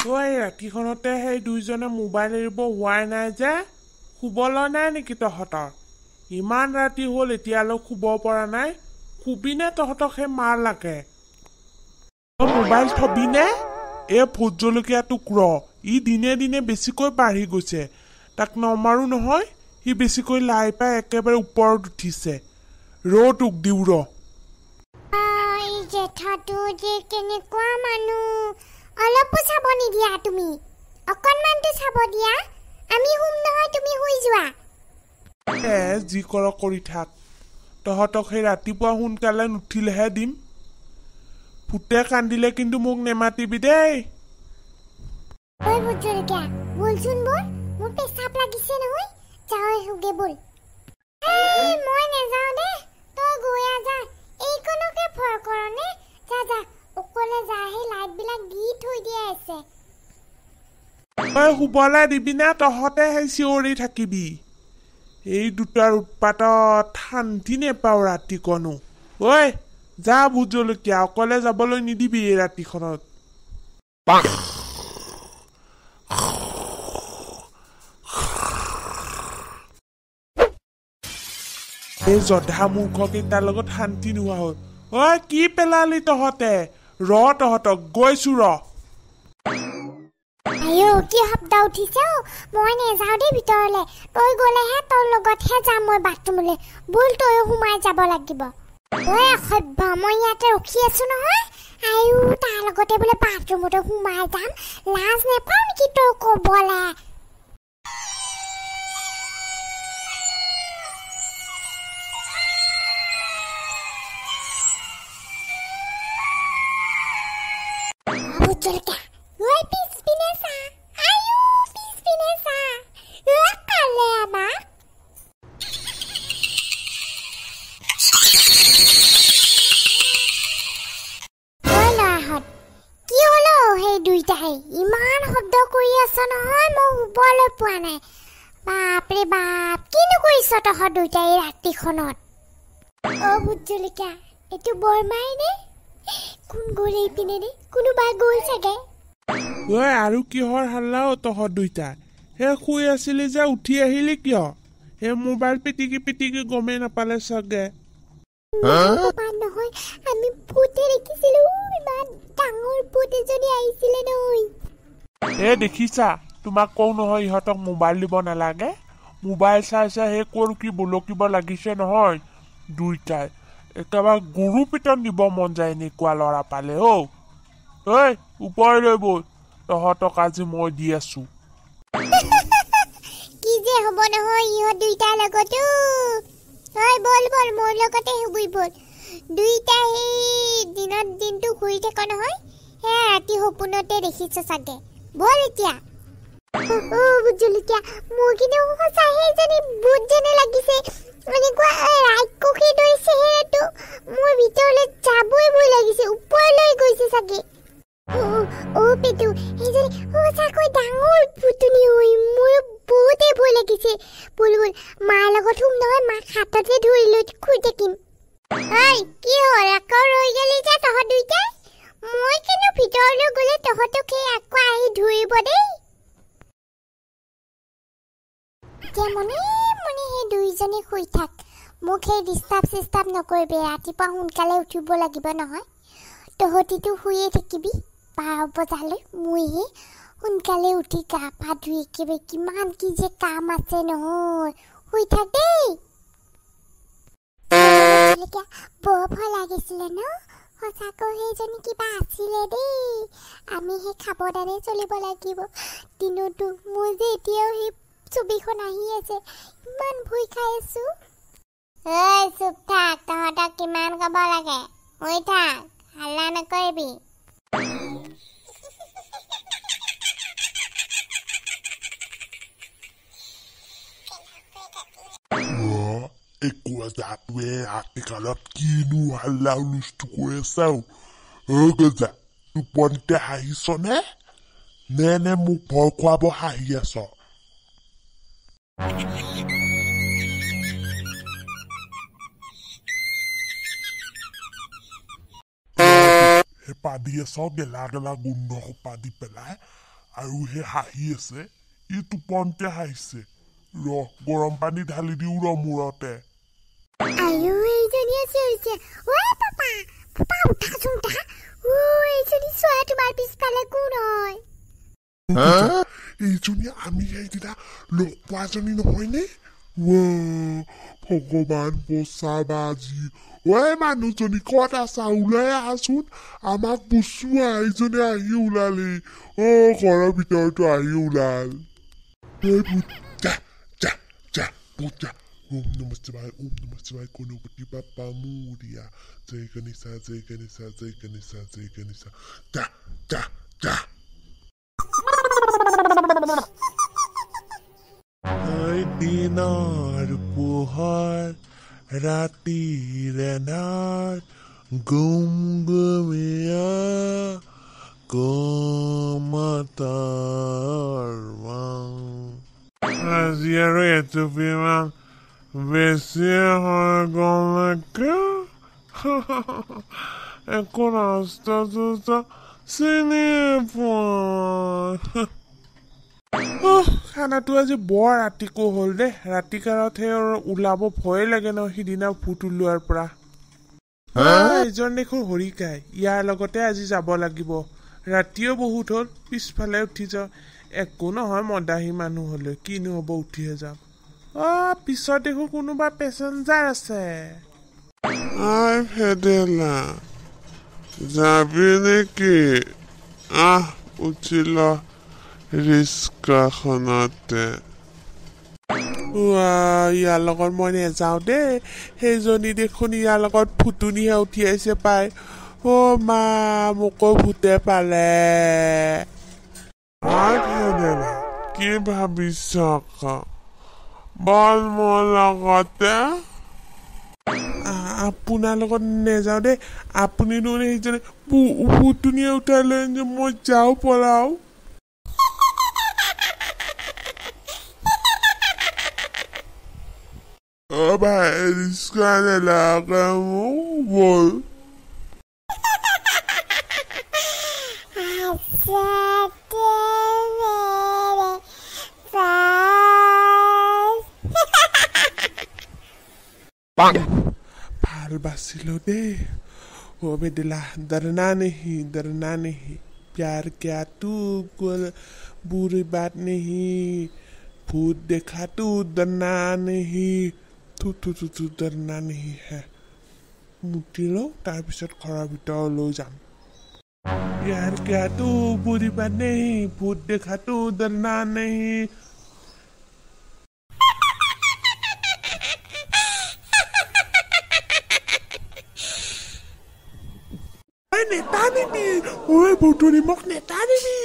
তই ৰাতিখনতে সেই দুইজনে মোবাইল এৰিব হোৱাই নাই যে শুবলৈ নাই নেকি তহঁতৰ ইমান ৰাতি হ'ল এতিয়ালৈ শুব পৰা নাই শুবিনে তহঁতক সেই মাৰ লাগে তই মোবাইল থবিনে এই ভোট জলকীয়াটোক ই দিনে দিনে বেছিকৈ বাঢ়ি গৈছে তাক নমাৰো নহয় সি বেছিকৈ লাই পাই একেবাৰে ওপৰত উঠিছে তোক দিওঁ জেঠাটো যে কেনেকুৱা মানুহ অলপো চাব নিদিয়া তুমি অকণমানটো চাব দিয়া আমি শুম নহয় তুমি শুই যোৱা যি কৰ কৰি থাক তহঁতক সেই ৰাতিপুৱা সোনকালে নুঠিলেহে দিম ভূতে কান্দিলে কিন্তু মোক নেমাতিবি দেই ঐ ভূত জলকীয়া বলচোন বল মোৰ পেচাব লাগিছে নহয় যাওঁ শুগে বল মই নেযাওঁ দে তই গৈ যা এইকণকে ভয় কৰনে যা যা অকলে যা সেই লাইটবিলাক দি থৈ দিয়া আছে তই শুবলৈ দিবি না তহঁতে সেই চিঞৰি থাকিবি এই দুটাৰ উৎপাতত শান্তি নেপাওঁ ৰাতিকনো ঐ যা ভূত জলকীয়া অকলে যাবলৈ নিদিবি এই ৰাতিখনত এই জধা মূৰ্খকেইটাৰ লগত শান্তি নোহোৱা হ'ল ঐ কি পেলালি তহঁতে তহঁতক গৈছো আইও কি শব্দ উঠিছে মই নেযাওঁ দেই ভিতৰলে তই গ'লেহে তোৰ লগতহে যাম মই বাথৰুমলৈ বল তই সোমাই যাব লাগিব ঐ অসভ্য মই ইয়াতে ৰখি আছো নহয় আইও তাৰ লগতে বোলে বাথৰুমতে সোমাই যাম লাজ নেপাওঁ নেকি তই ক'বলে জলকীয়া ঐ পিছপিনে চা আইও পিছপিনে চা কালে আমাক ল'ৰাহঁত কি হলো সেই দুইটাই ইমান শব্দ কৰি আছ নহয় মই শুবলৈ পোৱা নাই বাপৰে বাপ কিনো কৰিছ তহঁত দুইটাই ৰাতিখনত ভূত জলকীয়া এইটো বৰমাই নে কোন গ'ল এইপিনে নে কোনোবা গ'ল চাগে ঐ আৰু কিহৰ হাল্লা তহঁত দুইটা সেই শুই আছিলি যে উঠি আহিলি কিয় সেই মোবাইল পিটিকি গমেই নাপালে চাগে নহয় আমি ভূতে দেখিছিলো ইমান ডাঙৰ ভূত এজনী আহিছিলে নহয় দেখিছা তোমাক কওঁ নহয় ইহঁতক মোবাইল দিব নালাগে মোবাইল চাই সেই ক'ৰ কি বলকিব লাগিছে নহয় দুইটাই একেবাৰে গৰু পিটন দিব মন যায় এনেকুৱা ল'ৰা পালে ঐ ওপৰলৈ বল তহঁতক আজি মই দি আছো কি যে হ'ব নহয় ইহঁত দুইটাৰ লগতো বল মোৰ লগতে শুবি বল দুইটা সেই দিনটো শুই থাক নহয় সেয়া ৰাতি সপোনতে দেখিছ চাগে বল এতিয়া ভূত জলকীয়া মোৰ কিন্তু সঁচাহে এজনী ভূত যেনে লাগিছে এনেকুৱা ৰাক্ষসী দৈছেহেতো মোৰ ভিতৰলৈ যাবই ভয় লাগিছে ওপৰলৈ গৈছে চাগে পেটু সেইজনী সঁচাকৈ ডাঙৰ ভূতনী হৈ মোৰ বহুতেই ভয় লাগিছে বল মাৰ লগত শুম নহয় মাক হাততে ধৰি লৈ শুই থাকিম কি হ'ল আকৌ ৰৈ গেলি যে তহঁত দুইটাই মই কিন্তু ভিতৰলৈ গ'লে তহঁতক সেই আকৌ আহি ধৰিব দেই মনে সেই দুইজনী শুই থাক মোক সেই ডিষ্টাৰ্ব নকৰিবি ৰাতিপুৱা সোনকালে উঠিব লাগিব নহয় তহঁতিতো শুয়ে থাকিবি 12 বজালৈ মইহে সোনকালে উঠি গা পা ধুই একেবাৰে কিমান কি যে কাম আছে নহয় শুই থাক দেই বৰ ভয় লাগিছিলে ন সঁচাকৈ সেইজনী কিবা আছিলে দেই আমি সেই সাৱধানে চলিব লাগিব দিনতো মোৰ যে এতিয়াও সেই ছবিখন আহি আছে ইমান ভয় খাই আছো চুপ থাক তহঁতক কিমান ক'ব লাগে শুই থাক হাল্লা নকৰিবি Ekwazawe atikalap kinu hala ulustu kwesau. Geza, tuponte haisone? Nene mukpo kwabo haiyaso. Padi eso gela gundo ko padi pelai. আৰু হে হাঁহি আছে ই টোপনিতে হাঁহিছে গৰম পানী ঢালি দিওঁ মূৰতে আয়ো এইজনীয়ে চিঞৰিছে ঐ পাপা পাপা উঠাচোন উঠা এইজনী চোৱা তোমাৰ পিছফালে কোন হয় এইজনী আমি সেইদিনা লগ পোৱাজনী নহয়নে ভগৱান বচাবা আজি ঐ মানুহজনী ক'ত আছা ওলাই আহাচোন আমাক বচোৱা এইজনী আহি ওলালি ঘৰৰ ভিতৰতো আহি ওলাল যা যা যা ভূত যা ওম নমঃ শিৱায় গণপতি বাপ্পা মোৰিয়া জয় গণেশা জয় গণেশা জয় গণেশা জয় গণেশা যা যা যা দিনৰ পোহৰ ৰাতিৰ এন্ধাৰ গুম গুমিয়া কমাতাৰ আজি আৰু এটুপিমান বেছি হয় গ'লেকে একো ৰাস্তা চিনি পোৱা খানাটো আজি বৰ ৰাতিকো হ'ল দে ৰাতি কাৰতহে ওলাব ভয় লাগে ন সিদিনা ভূত ওলোৱাৰ পৰা এইজন দেখোন হৰিকাই ইয়াৰ লগতে আজি যাব লাগিব ৰাতিও বহুত হ'ল পিছফালে উঠি যাওঁ একো নহয় মদাহী মানুহ হ'লে কিনো হ'ব উঠিহে যাম পিছত দেখোন কোনোবা পেচেঞ্জাৰ আছে ভেদেলা যাবি নেকি উঠিল ৰিস্কাখনতে ইয়াৰ লগত মই নেযাওঁ দেই সেইজনী দেখোন ইয়াৰ লগত ফুটুনিহে উঠি আহিছে পাই মা মোকো ভূতে পালে কি ভাবিছ বল মোৰ লগতে আপোনাৰ লগত নেযাওঁ দেই আপুনি নহ'লে সেইজনী ফুটুনিয়ে উঠাই লৈ মই যাওঁ পলাওঁ ভাই ৰিস্কা নেলাগে মোক বল ভাল বাচিলো দেই বেদিলা डरना नहीं प्यार क्या तू बुरी बात नहीं भूत देखा तू डरना नहीं तू डरना नहीं है मुठी लওঁ তাৰপিছত ঘৰৰ ভিতৰলৈ যাম प्यार क्या तू बुरी बात नहीं भूत देखा तू डरना नहीं নেতা নিবি ভূতনি মোক নেতা নিবি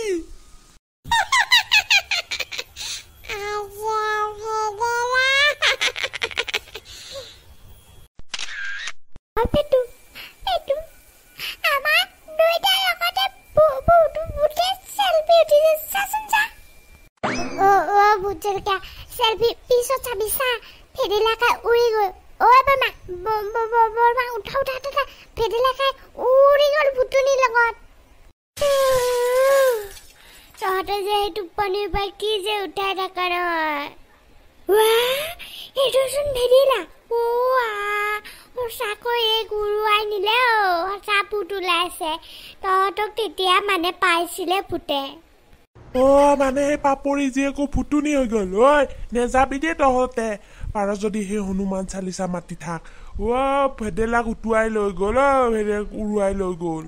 सेल्फी पिছত চাবি চা ফেদিলাকা উৰি গ'ল বৰমা উঠা ফেদিলাকা উৰি গ'ল ভুতুনিৰ লগত তহঁতে যে টোপনিৰ পৰা কি যে উঠাই থাকা নহয় এইটোচোন ফেদিলা সঁচাকৈ এই গুৰুৱাই নিলে সঁচা ভূত ওলাইছে তহঁতক তেতিয়া মানে পাইছিলে ভূতে মানে সেই পাপৰি জীয়েকো ফুটুনি হৈ গ'ল নেযাবি দেই তহঁতে পাৰ যদি সেই হনুমান চালিচা মাতি থাক ভেদেলাক উটুৱাই লৈ গ'ল ভেদেলাক উৰুৱাই লৈ গ'ল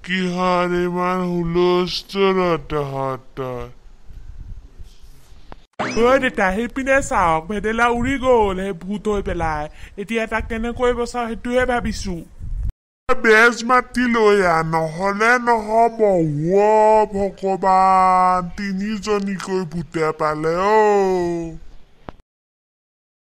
কিহৰ ইমান হুলস্থুল তহঁতৰ দেতা সেইপিনে চাওক ভেদেলা উৰি গ'ল সেই ভূত হৈ পেলাই এতিয়া তাক কেনেকৈ বচাওঁ সেইটোহে ভাবিছো বেজ মাতি লৈ নহ'লে নহ'ব ভগৱান তিনিজনীকৈ ভূতে পালে